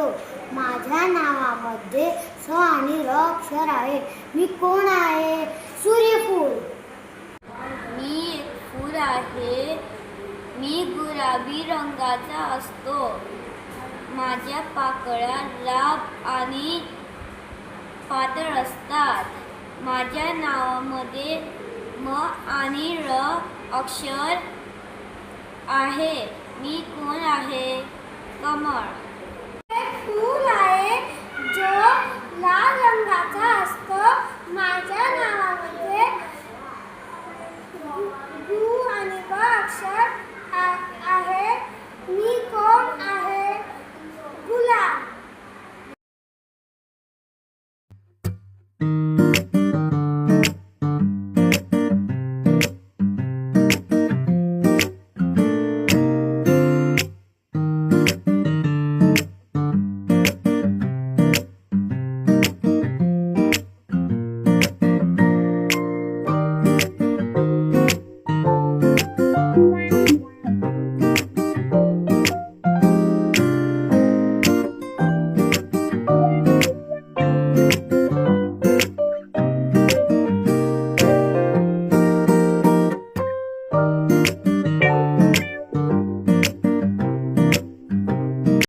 असतो. माझ्या नावामध्ये स आणि र अक्षर आहे. मी कोण आहे? सूर्यफूल. मी एक फूल आहे. मी गुलाबी रंगाचा असतो. माझ्या पाकळ्या लांब आणि पातळ असतात. माझ्या नावामध्ये म आणि र अक्षर आहे. मी कोण आहे? कमळ.